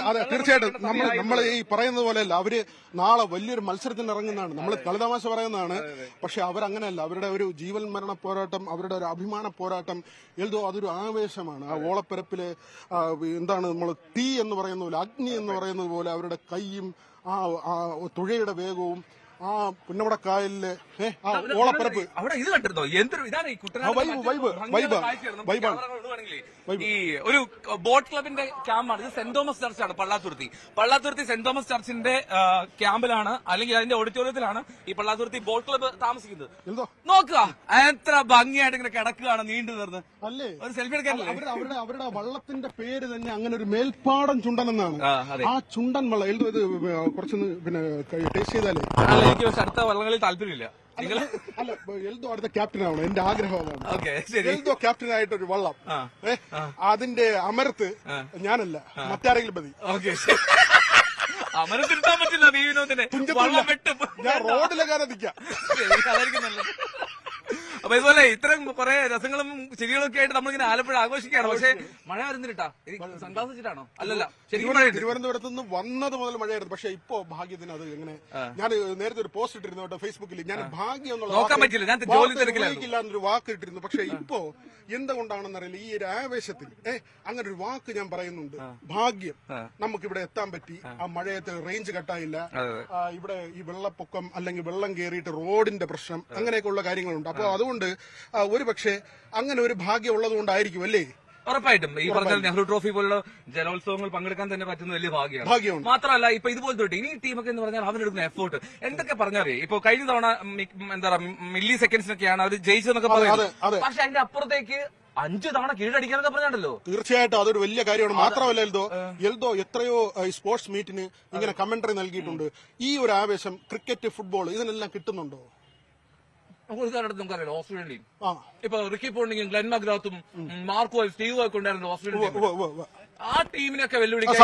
അതെ തീർച്ചയായിട്ടും നമ്മൾ ഈ പറയുന്നത് പോലെയല്ല. അവര് നാളെ വലിയൊരു മത്സരത്തിന് ഇറങ്ങുന്നതാണ്. നമ്മൾ കളിതമാശ പറയുന്നതാണ്. പക്ഷെ അവരങ്ങനെയല്ല. അവരുടെ ഒരു ജീവൻ മരണ പോരാട്ടം, അവരുടെ ഒരു അഭിമാന പോരാട്ടം എന്തോ അതൊരു ആവേശമാണ്. ആ ഓളപ്പരപ്പില് എന്താണ് നമ്മൾ തീ എന്ന് പറയുന്ന പോലെ, അഗ്നി എന്ന് പറയുന്നത് പോലെ അവരുടെ കൈയും ആ തുഴയുടെ വേഗവും ആ പുന്നമടക്കായലിലെ ആ ഓളപ്പരപ്പ് അവിടെ ഇത് കണ്ടിരുന്നോ? എന്തൊരു ഇതാണ് ഈ ഒരു ബോട്ട് ക്ലബിന്റെ ക്യാമ്പാണ്. ഇത് സെന്റ് തോമസ് ചർച്ചാണ് പള്ളാത്തുരുത്തി സെന്റ് തോമസ് ചർച്ചിന്റെ ക്യാമ്പിലാണ്, അല്ലെങ്കിൽ അതിന്റെ ഓഡിറ്റോറിയത്തിലാണ് ഈ പള്ളാത്തുരുത്തി ബോട്ട് ക്ലബ് താമസിക്കുന്നത്. നോക്കുക എത്ര ഭംഗിയായിട്ട് ഇങ്ങനെ കിടക്കുകയാണ് നീണ്ടു നിർന്ന്. അല്ലേ ഒരു സെൽഫി എടുക്കാനല്ലേ? അവരുടെ വള്ളത്തിന്റെ പേര് തന്നെ അങ്ങനെ ഒരു മേൽപ്പാടം ചുണ്ടൻ എന്നാണ്. ആ ചുണ്ടൻ വള്ളം ഇത് കുറച്ചൊന്ന് പിന്നെ ടേസ്റ്റ് ചെയ്താലേ. എനിക്ക് പക്ഷെ അടുത്ത വള്ളങ്ങളിൽ താല്പര്യമില്ല. അല്ല എൽദോ അടുത്ത ക്യാപ്റ്റൻ ആവണം, എന്റെ ആഗ്രഹം അതാണ്. എൽദോ ക്യാപ്റ്റൻ ആയിട്ടൊരു വള്ളം, അതിന്റെ അമരത്ത് ഞാനല്ല മറ്റാരെങ്കിലും മതി. അമരത്തിരുത്താൻ പറ്റില്ല നീ വിനോദിനെ. ഞാൻ റോഡിലെങ്ങാനും നിൽക്കാം. അപ്പൊ ഇതുപോലെ ഇത്തരം കുറെ രസങ്ങളും ചിരികളൊക്കെ ആയിട്ട് നമ്മളിങ്ങനെ ആലപ്പുഴ ആഘോഷിക്കുകയാണ്. പക്ഷെ മഴ വരുന്നിട്ടാ സൺഗ്ലാസ് വെച്ചിട്ടാണോ? അല്ലല്ല, ശരിക്കും തിരുവനന്തപുരത്ത് നിന്ന് വന്നത് മുതൽ മഴയായിരുന്നു. പക്ഷെ ഇപ്പോ ഭാഗ്യത്തിന് അത് എങ്ങനെ, ഞാൻ നേരത്തെ ഒരു പോസ്റ്റ് ഇട്ടിരുന്നു കേട്ടോ ഫേസ്ബുക്കിൽ. ഞാൻ ഭാഗ്യം എന്നൊരു വാക്ക് ഇട്ടിരുന്നു. പക്ഷെ ഇപ്പോ എന്തുകൊണ്ടാണെന്നറിയില്ല, ഈ ഒരു ആവേശത്തിൽ അങ്ങനെ ഒരു വാക്ക് ഞാൻ പറയുന്നുണ്ട്. ഭാഗ്യം, നമുക്കിവിടെ എത്താൻ പറ്റി. ആ മഴയത്ത് റേഞ്ച് കട്ടായില്ല. ഇവിടെ ഈ വെള്ളപ്പൊക്കം അല്ലെങ്കിൽ വെള്ളം കയറിയിട്ട് റോഡിന്റെ പ്രശ്നം അങ്ങനെയൊക്കെയുള്ള കാര്യങ്ങളുണ്ട്. അപ്പൊ അതുകൊണ്ട് ഒരു പക്ഷേ അങ്ങനെ ഒരു ഭാഗ്യം ഉള്ളത് കൊണ്ടായിരിക്കും അല്ലേ? ഉറപ്പായിട്ടും ഈ പറഞ്ഞ നെഹ്റു ട്രോഫി പോലുള്ള ജലോത്സവങ്ങൾ പങ്കെടുക്കാൻ തന്നെ പറ്റുന്ന വലിയ ഭാഗ്യമാണ്. മാത്രമല്ല ഇപ്പൊ ഇതുപോലത്തെ ഇനി ടീമൊക്കെ എന്ന് പറഞ്ഞാൽ അവരെടുക്കുന്ന എഫേർട്ട് എന്തൊക്കെ പറഞ്ഞാലേ, ഇപ്പൊ കഴിഞ്ഞ തവണ എന്താ പറയാ മില്ലി സെക്കൻഡ്സിനൊക്കെയാണ് അവർ ജയിച്ചതെന്നൊക്കെ പറയുന്നത്. പക്ഷെ അതിന്റെ അപ്പുറത്തേക്ക് 5 തവണ കീഴടിക്കാനൊക്കെ പറഞ്ഞാണല്ലോ. തീർച്ചയായിട്ടും അതൊരു വലിയ കാര്യമാണ്. മാത്രമല്ല എൽദോ എത്രയോ സ്പോർട്സ് മീറ്റിന് ഇങ്ങനെ കമന്ററി നൽകിയിട്ടുണ്ട്. ഈ ഒരു ആവേശം ക്രിക്കറ്റ്, ഫുട്ബോൾ ഇതിനെല്ലാം കിട്ടുന്നുണ്ടോ? നമുക്കറിയാലോ ഓസ്ട്രേലിയൻ ടീം. ഇപ്പൊ റിക്കി പോണ്ടിങ്ങും ഗ്ലെൻ മഗ്രാത്തും മാർക്കോ സ്റ്റീവും ഒക്കെ ഉണ്ടായിരുന്നു ഓസ്ട്രേലിയൻ ടീം. ആ ടീമിനൊക്കെ വെല്ലുവിളിക്കാൻ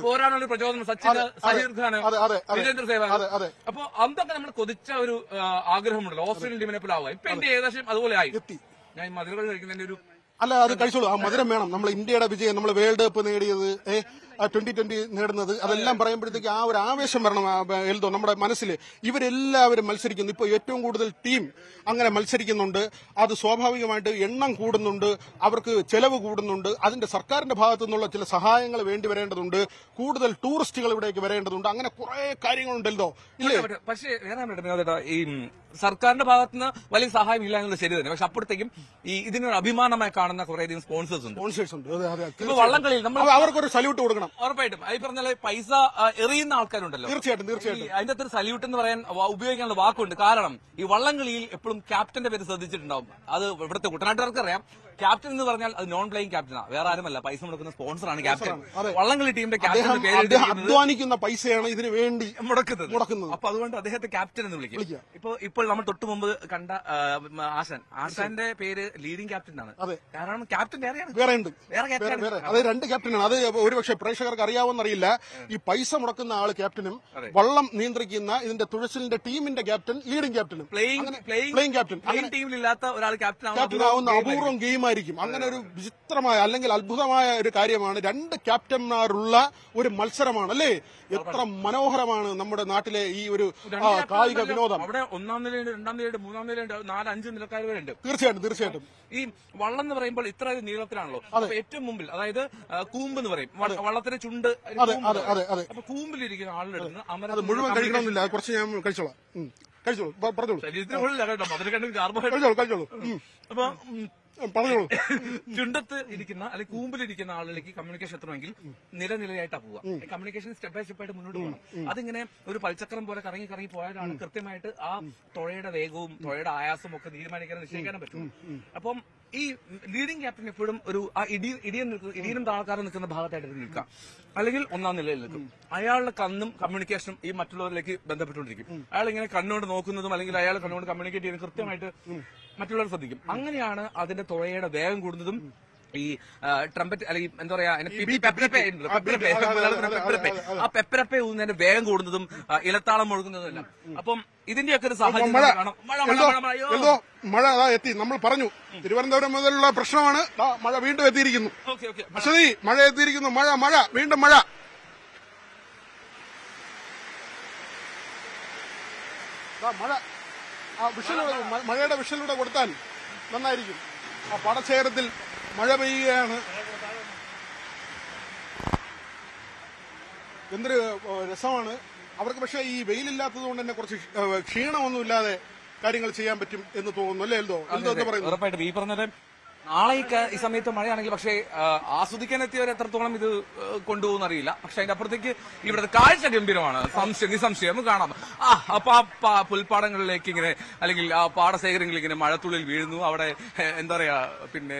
പോരാനുള്ള പ്രചോദനം സച്ചിൻ, സഹീർ ഖാൻ, വീരേന്ദ്ര സേവാഗ്. അപ്പൊ അതൊക്കെ നമ്മൾ കൊതിച്ച ഒരു ആഗ്രഹമുണ്ടല്ലോ ഓസ്ട്രേലിയൻ ടീമിനെ പോലെ ആവുക. ഇപ്പൊ ഇന്ത്യ ഏകദേശം അതുപോലെ ആയി. ഞാൻ മധുരകൾ കഴിക്കുന്നതിന്റെ ഒരു അല്ല, അത് കഴിച്ചോളൂ. ആ മധുരം വേണം. നമ്മൾ ഇന്ത്യയുടെ വിജയം, നമ്മൾ വേൾഡ് കപ്പ് നേടിയത്, 2020 നേടുന്നത്, അതെല്ലാം പറയുമ്പോഴത്തേക്ക് ആ ഒരു ആവേശം വരണം എൽദോ നമ്മുടെ മനസ്സിൽ. ഇവരെല്ലാവരും മത്സരിക്കുന്നു. ഇപ്പൊ ഏറ്റവും കൂടുതൽ ടീം അങ്ങനെ മത്സരിക്കുന്നുണ്ട്. അത് സ്വാഭാവികമായിട്ട് എണ്ണം കൂടുന്നുണ്ട്, അവർക്ക് ചെലവ് കൂടുന്നുണ്ട്. അതിന്റെ സർക്കാരിന്റെ ഭാഗത്തു നിന്നുള്ള ചില സഹായങ്ങൾ വേണ്ടി വരേണ്ടതുണ്ട്. കൂടുതൽ ടൂറിസ്റ്റുകൾ ഇവിടേക്ക് വരേണ്ടതുണ്ട്. അങ്ങനെ കുറെ കാര്യങ്ങളുണ്ടല്ലോ ഇല്ലേ? പക്ഷേ ഈ സർക്കാരിന്റെ ഭാഗത്തുനിന്ന് വലിയ സഹായം ഇല്ല എന്നുള്ളത് ശരി തന്നെ. പക്ഷെ അപ്പോഴത്തേക്കും ഈ ഇതിനൊരു അഭിമാനമായി കാണുന്ന കുറേയധികം സ്പോൺസേഴ്സ് ഉണ്ട്. ഇപ്പൊ വള്ളംകളിയിൽ നമ്മൾ അവർക്കൊരു സല്യൂട്ട് കൊടുക്കണം. ഉറപ്പായിട്ടും ഈ പറഞ്ഞാൽ പൈസ എറിയുന്ന ആൾക്കാരുണ്ടല്ലോ. തീർച്ചയായിട്ടും അതിന്റെ അത്ര സല്യൂട്ട് എന്ന് പറയാൻ ഉപയോഗിക്കാനുള്ള വാക്കുണ്ട്. കാരണം ഈ വള്ളംകളിയിൽ എപ്പോഴും ക്യാപ്റ്റന്റെ പേര് ശ്രദ്ധിച്ചിട്ടുണ്ടാവും. അത് ഇവിടുത്തെ കുട്ടനാട്ടുകാർക്ക് അറിയാം. ക്യാപ്റ്റൻ എന്ന് പറഞ്ഞാൽ അത് നോൺ പ്ലേയിങ് ക്യാപ്റ്റനാ, വേറെ ആരുമല്ല. പൈസ മുടക്കുന്ന സ്പോൺസറാണ് ക്യാപ്റ്റൻ. വള്ളംകളി ടീമിന്റെ ക്യാപ്റ്റന്റെ പേര് അധ്വാനിക്കുന്ന പൈസയാണ് ഇതിനു വേണ്ടി മുടക്കുന്നത്. അപ്പൊ അതുകൊണ്ട് അദ്ദേഹത്തെ ക്യാപ്റ്റൻ എന്ന് വിളിക്കും. ഇപ്പോൾ നമ്മൾ തൊട്ടു മുമ്പ് കണ്ട ആശാന്റെ പേര് ലീഡിംഗ് ക്യാപ്റ്റൻ ആണ്. കാരണം ക്യാപ്റ്റൻ അത് 2 ക്യാപ്റ്റനാണ്. അത് ഒരുപക്ഷെ പ്രേക്ഷകർക്ക് അറിയാവുന്നറിയില്ല. ഈ പൈസ മുടക്കുന്ന ആള് ക്യാപ്റ്റനും വള്ളം നിയന്ത്രിക്കുന്ന ഇതിന്റെ തുഴച്ചിലിന്റെ ടീമിന്റെ ക്യാപ്റ്റൻ ലീഡിംഗ് ക്യാപ്റ്റനും പ്ലേയിങ് ക്യാപ്റ്റൻ. ടീമിലില്ലാത്ത ഒരാൾ ക്യാപ്റ്റൻ ആവുന്ന അപൂർവം ഗെയിമായിരിക്കും. അങ്ങനെ ഒരു വിചിത്രമായ അല്ലെങ്കിൽ അത്ഭുതമായ ഒരു കാര്യമാണ്. 2 ക്യാപ്റ്റന്മാരുള്ള ഒരു മത്സരമാണ് അല്ലേ? എത്ര മനോഹരമാണ് നമ്മുടെ നാട്ടിലെ ഈ ഒരു കായിക വിനോദം. അവിടെ 1ാം നിലയുണ്ട്, 2ാം നിലയുണ്ട്, 3ാം നിലയുണ്ട്, 4-5 നിലക്കാർ വരെ ഉണ്ട്. തീർച്ചയായിട്ടും ഈ വള്ളം എന്ന് പറയുമ്പോൾ ഇത്ര നീളത്തിലാണല്ലോ. ഏറ്റവും മുമ്പിൽ അതായത് കൂമ്പ് എന്ന് പറയും, വള്ളത്തിന്റെ ചുണ്ട്. അപ്പൊ കൂമ്പിലിരിക്കുന്ന ആളുടെ അടുത്ത് മുഴുവൻ കഴിക്കണമെന്നില്ല, കുറച്ച് ഞാൻ കഴിച്ചോളാം. പറഞ്ഞോളൂ. ശരീരത്തിനുള്ളിൽ കഴിച്ചോളൂ. അപ്പൊ ചുണ്ടത്ത് ഇരിക്കുന്ന അല്ലെങ്കിൽ കൂമ്പിലിരിക്കുന്ന ആളിലേക്ക് കമ്മ്യൂണിക്കേഷൻ എത്തണമെങ്കിൽ നിലനിലയായിട്ടാ പോവുക. കമ്മ്യൂണിക്കേഷൻ സ്റ്റെപ്പ് ബൈ സ്റ്റെപ്പായിട്ട് മുന്നോട്ട് പോകണം. അതിങ്ങനെ ഒരു പൽചക്രം പോലെ കറങ്ങി പോയാലാണ് കൃത്യമായിട്ട് ആ തുഴയുടെ വേഗവും തുഴയുടെ ആയാസവും ഒക്കെ നിശ്ചയിക്കാനും പറ്റും. അപ്പം ഈ ലീഡിംഗ് ക്യാപ്റ്റൻ എപ്പോഴും ഒരു ആ ഇടിയനും താഴക്കാരൻ നിൽക്കുന്ന ഭാഗത്തായിട്ട് നിൽക്കാം, അല്ലെങ്കിൽ 1ാം നിലയിൽ നിൽക്കും. അയാളുടെ കണ്ണും കമ്മ്യൂണിക്കേഷനും ഈ മറ്റുള്ളവരിലേക്ക് ബന്ധപ്പെട്ടുകൊണ്ടിരിക്കും. അയാൾ ഇങ്ങനെ കണ്ണുകൊണ്ട് നോക്കുന്നതും അല്ലെങ്കിൽ അയാൾ കണ്ണുകൊണ്ട് കമ്മ്യൂണിക്കേറ്റ് ചെയ്യുന്നതും കൃത്യമായിട്ട് മറ്റുള്ളവർ ശ്രദ്ധിക്കും. അങ്ങനെയാണ് അതിന്റെ തുഴയുടെ വേഗം കൂടുന്നതും ഈ ട്രംപറ്റ് അല്ലെങ്കിൽ എന്താ പറയാ ആ പെപ്പരപ്പെ ഊന്നതിന്റെ വേഗം കൂടുന്നതും ഇലത്താളം മുഴുകുന്നതും എല്ലാം. അപ്പം ഇതിന്റെയൊക്കെ ഒരു സാഹചര്യം കാണാം. മഴ എത്തി. നമ്മൾ പറഞ്ഞു തിരുവനന്തപുരം മുതലുള്ള പ്രശ്നമാണ്. മഴ വീണ്ടും എത്തിയിരിക്കുന്നു. അശ്വതി, മഴ എത്തിയിരിക്കുന്നു. മഴ വീണ്ടും മഴ. മഴ മഴയുടെ വിഷലിലൂടെ കൊടുത്താൽ നന്നായിരിക്കും. ആ പാടശേഖരത്തിൽ മഴ പെയ്യുകയാണ്. എന്തൊരു രസമാണ് അവർക്ക്. പക്ഷേ ഈ വെയിലില്ലാത്തത് കൊണ്ട് തന്നെ കുറച്ച് ക്ഷീണമൊന്നുമില്ലാതെ കാര്യങ്ങൾ ചെയ്യാൻ പറ്റും എന്ന് തോന്നുന്നു അല്ലേ എൽദോ? എന്താ പറയുന്നത്? ഉറപ്പായിട്ടും ഈ പറഞ്ഞ നാളെ ഈ സമയത്ത് മഴയാണെങ്കിൽ പക്ഷേ ആസ്വദിക്കാൻ എത്തിയവർ എത്രത്തോളം ഇത് കൊണ്ടുപോകുന്ന അറിയില്ല. പക്ഷെ അതിന്റെ അപ്പുറത്തേക്ക് ഇവിടെ കാഴ്ച ഗംഭീരമാണ്, നിസംശയം കാണാം. അപ്പൊ ആ പുൽപ്പാടങ്ങളിലേക്ക് ഇങ്ങനെ അല്ലെങ്കിൽ ആ പാടശേഖരങ്ങളിൽ ഇങ്ങനെ മഴത്തുള്ളിൽ വീഴുന്നു. അവിടെ എന്താ പറയാ പിന്നെ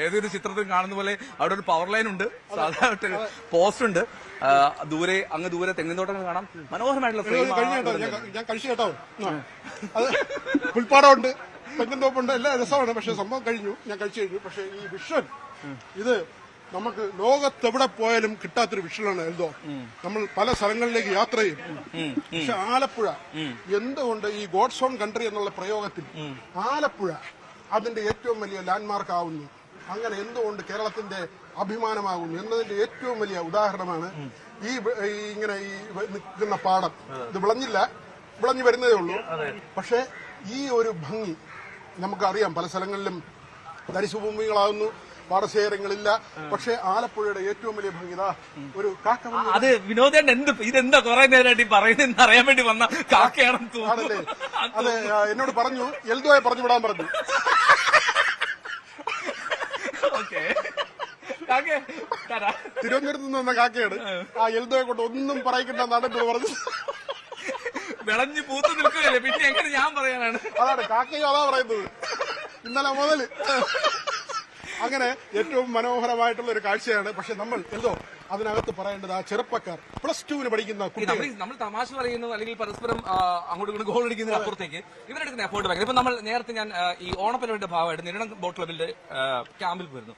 ഏതൊരു ചിത്രത്തിൽ കാണുന്ന പോലെ അവിടെ ഒരു പവർ ലൈൻ ഉണ്ട്, സാധാരണ പോസ്റ്റ് ഉണ്ട്. അങ്ങ് ദൂരെ തെങ്ങിൻതോട്ടങ്ങൾ കാണാം. മനോഹരമായിട്ടുള്ള ഞാൻ കഴിച്ചു കേട്ടോ. അത് പുൽപ്പാടമുണ്ട്, തെങ്ങിൻതോപ്പുണ്ട്, എല്ലാം രസമാണ്. പക്ഷെ സംഭവം ഞാൻ കഴിച്ചു കഴിഞ്ഞു. പക്ഷെ ഈ വിഷൻ ഇത് നമുക്ക് ലോകത്തെവിടെ പോയാലും കിട്ടാത്തൊരു വിഷനാണ് എൽദോ. നമ്മൾ പല സ്ഥലങ്ങളിലേക്ക് യാത്ര ചെയ്യും. പക്ഷെ ആലപ്പുഴ എന്തുകൊണ്ട് ഈ ഗോഡ്സ് ഓൺ കൺട്രി എന്നുള്ള പ്രയോഗത്തിൽ ആലപ്പുഴ അതിന്റെ ഏറ്റവും വലിയ ലാൻഡ്മാർക്ക് ആവുന്നു, അങ്ങനെ എന്തുകൊണ്ട് കേരളത്തിന്റെ അഭിമാനമാകുന്നു എന്നതിന്റെ ഏറ്റവും വലിയ ഉദാഹരണമാണ് ഈ ഇങ്ങനെ ഈ നിൽക്കുന്ന പാടം. ഇത് വിളഞ്ഞു വരുന്നതേ ഉള്ളൂ. പക്ഷെ ഈ ഒരു ഭംഗി നമുക്കറിയാം. പല സ്ഥലങ്ങളിലും തരിശുഭൂമികളാകുന്നു, പാടശേഖരങ്ങളില്ല. പക്ഷെ ആലപ്പുഴയുടെ ഏറ്റവും വലിയ ഭംഗി ഒരു കാക്ക. അത് വിനോദേണ്ട ഇതെന്താ കുറെ നേരമായിട്ട് പറയുന്നതെന്ന് അറിയാൻ വേണ്ടി വന്ന കാക്കയാണെന്ന് തോന്നുന്നു. അതെ, എന്നോട് പറഞ്ഞു, എൽദോയെ പറഞ്ഞു വിടാൻ പറഞ്ഞു. തിരുവനന്തപുരത്ത് നിന്ന് വന്ന കാക്കയാണ്. ആ എൽദോയെ കൊണ്ട് ഒന്നും പറയിക്കണ്ടെന്നാണ് എന്നോട് പറഞ്ഞത്. വിളഞ്ഞു പൂത്തു നിൽക്കുകയല്ലേ, പിന്നെ എങ്ങനെ ഞാൻ പറയാനാണ്? അതാണ് കാക്കയും അതാ പറയുന്നത് ഇന്നലെ മുതല്. അങ്ങനെ ഏറ്റവും മനോഹരമായിട്ടുള്ള ഒരു കാഴ്ചയാണ്. പക്ഷെ നമ്മൾ എന്തോ അതിനകത്ത് പറയേണ്ടത് ആ ചെറുപ്പക്കാർ +2 പഠിക്കുന്ന നമ്മൾ തമാശ പറയുന്നു അല്ലെങ്കിൽ പരസ്പരം അങ്ങോട്ട് ഇങ്ങോട്ട് ഗോൾ അടിക്കുന്നതിന് അപ്പുറത്തേക്ക് ഇവരെടുക്കുന്ന എഫോർട്ട് ഭയങ്കര. ഇപ്പൊ നമ്മൾ നേരത്തെ ഞാൻ ഈ ഓണപ്പരിപാടിയുടെ ഭാഗമായിട്ട് നിരണം ബോട്ട് ക്ലബിന്റെ ക്യാമ്പിൽ പോയിരുന്നു.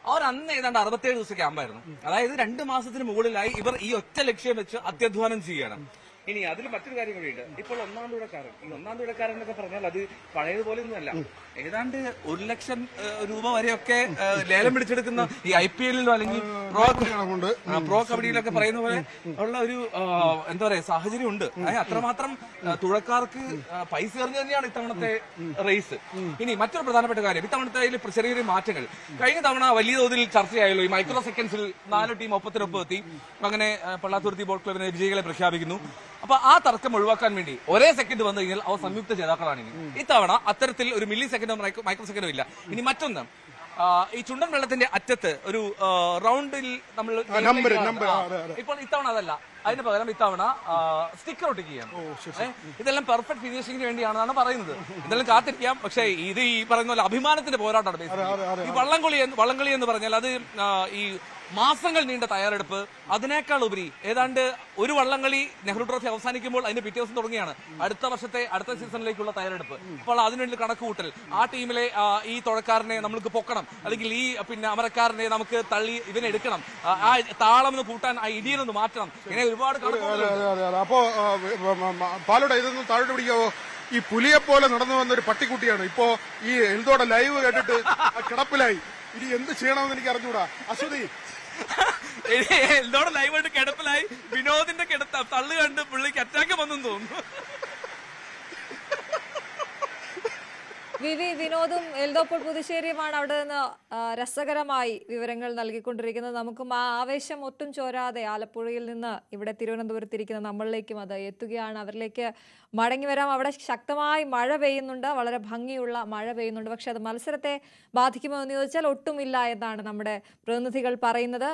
അവർ അന്ന് ഏതാണ്ട് 67 ദിവസം ക്യാമ്പായിരുന്നു. അതായത് 2 മാസത്തിന് മുകളിലായി ഇവർ ഈ ഒറ്റ ലക്ഷ്യം വെച്ച് അത്യധ്വാനം ചെയ്യണം. ഇനി അതിൽ മറ്റൊരു കാര്യം കൂടിയുണ്ട്. ഇപ്പോൾ ഒന്നാം തുഴക്കാരൻ, ഈ ഒന്നാം തുഴക്കാരൻ എന്നൊക്കെ പറഞ്ഞാൽ അത് പഴയതുപോലെ ഒന്നുമല്ല. ഏതാണ്ട് 1 ലക്ഷം രൂപ വരെയൊക്കെ ലേലം പിടിച്ചെടുക്കുന്ന ഈ IPL-ലും അല്ലെങ്കിൽ പ്രോ കബഡിയിലൊക്കെ പറയുന്ന പോലെ ഉള്ള ഒരു എന്താ പറയാ സാഹചര്യം ഉണ്ട്. അത്രമാത്രം തുഴക്കാർക്ക് പൈസ എറിഞ്ഞു തന്നെയാണ് ഇത്തവണത്തെ റേസ്. ഇനി മറ്റൊരു പ്രധാനപ്പെട്ട കാര്യം, ഇത്തവണത്തെ ചെറിയ മാറ്റങ്ങൾ. കഴിഞ്ഞ തവണ വലിയ തോതിൽ ചർച്ചയായല്ലോ. ഈ മൈക്രോ സെക്കൻഡ്സിൽ 4 ടീം ഒപ്പത്തിനൊപ്പം എത്തി. അങ്ങനെ പള്ളാത്തുരുത്തി ബോട്ട് ക്ലബിനെ വിജയികളെ പ്രഖ്യാപിക്കുന്നു. അപ്പൊ ആ തർക്കം ഒഴിവാക്കാൻ വേണ്ടി ഒരേ സെക്കൻഡ് വന്നു കഴിഞ്ഞാൽ അവ സംയുക്ത ജേതാക്കളാണ്. ഇത്തവണ അത്തരത്തിൽ ഒരു മില്ലി സെക്കൻഡോ മൈക്രോ സെക്കൻഡോ ഇല്ല. ഇനി മറ്റൊന്ന്, ഈ ചുണ്ടൻ വെള്ളത്തിന്റെ അറ്റത്ത് ഒരു റൗണ്ടിൽ നമ്മൾ ഇപ്പോൾ ഇത്തവണ അതല്ല, അതിന് പകരം ഇത്തവണ സ്റ്റിക്കർ ഒട്ടിക്കുകയാണ്. ഇതെല്ലാം പെർഫെക്റ്റ് ഫിനിഷിംഗിന് വേണ്ടിയാണെന്നാണ് പറയുന്നത്. ഇതെല്ലാം കാത്തിരിക്കാം. പക്ഷേ ഇത് ഈ പറയുന്ന പോലെ അഭിമാനത്തിന്റെ പോരാട്ടമാണ്. ഈ വള്ളംകളി എന്ന് പറഞ്ഞാൽ അത് ഈ മാസങ്ങൾ നീണ്ട തയ്യാറെടുപ്പ്, അതിനേക്കാൾ ഉപരി ഏതാണ്ട് ഒരു വള്ളംകളി നെഹ്റു ട്രോഫി അവസാനിക്കുമ്പോൾ അതിന്റെ പിറ്റേ ദിവസം തുടങ്ങിയാണ് അടുത്ത സീസണിലേക്കുള്ള തയ്യാറെടുപ്പ്. അപ്പോൾ അതിനുവേണ്ടി കണക്കുകൂട്ടൽ, ആ ടീമിലെ ഈ തുഴക്കാരനെ നമുക്ക് പൊക്കണം, അല്ലെങ്കിൽ ഈ അമരക്കാരനെ നമുക്ക് തള്ളി ഇവനെ എടുക്കണം, ആ താളം കൂട്ടാൻ, ആ ഇടിയനൊന്ന് മാറ്റണം, ഇങ്ങനെ ഒരുപാട് കണക്കുകൂട്ടൽ. അപ്പോ പാലോടെ ഇതൊന്നും താഴോട്ട് പിടിക്കാവോ? ഈ പുലിയെ പോലെ നടന്നു വന്ന ഒരു പട്ടിക്കുട്ടിയാണ് ഇപ്പോ ഈ എൽദോടെ ലൈവ് കേട്ടിട്ട് കിടപ്പിലായി. ഇനി എന്ത് ചെയ്യണമെന്ന് എനിക്ക് അറിഞ്ഞൂടാ. അശ്വതി, എൽദോടെ ലൈവായിട്ട് കിടപ്പിലായി. വിനോദിന്റെ തള്ളു കണ്ട് പുള്ളിക്ക് അറ്റാക്ക് വന്നെന്ന് തോന്നുന്നു. വിനോദും എൽദോ പുതുശ്ശേരിയുമാണ് അവിടെ നിന്ന് രസകരമായി വിവരങ്ങൾ നൽകിക്കൊണ്ടിരിക്കുന്നത്. നമുക്കും ആ ആവേശം ഒട്ടും ചോരാതെ ആലപ്പുഴയിൽ നിന്ന് ഇവിടെ തിരുവനന്തപുരത്തിരിക്കുന്ന നമ്മളിലേക്കും അത് എത്തുകയാണ്. അവരിലേക്ക് മടങ്ങി വരാം. അവിടെ ശക്തമായി മഴ പെയ്യുന്നുണ്ട്, വളരെ ഭംഗിയുള്ള മഴ പെയ്യുന്നുണ്ട്. പക്ഷെ അത് മത്സരത്തെ ബാധിക്കുമോ എന്ന് ചോദിച്ചാൽ ഒട്ടുമില്ല എന്നാണ് നമ്മുടെ പ്രതിനിധികൾ പറയുന്നത്.